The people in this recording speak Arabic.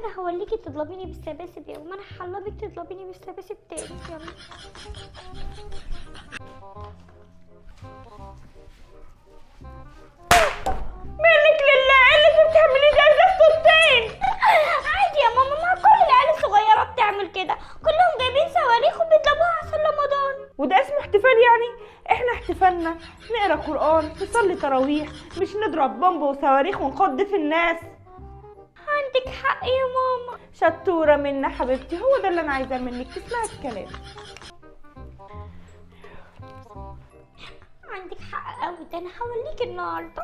انا هوليكي تضربيني بالسباسب يا وما انا هعلمك تضربيني بالسباسب تاني. يلا مالك لله، ايه اللي انت بتعمليه ده؟ ازازة الطين. عادي يا ماما، ما كل العيال الصغيره بتعمل كده، كلهم جايبين صواريخ وبيضربوها عشان رمضان. وده اسمه احتفال يعني؟ احنا احتفالنا نقرا قرآن، نصلي تراويح، مش نضرب بومب وصواريخ ونخض في الناس. عندك حق يا ماما. شطورة منا حبيبتي، هو ده اللي انا عايزاه منك، تسمعي الكلام. عندك حق قوي، ده انا هوليكي النهارده.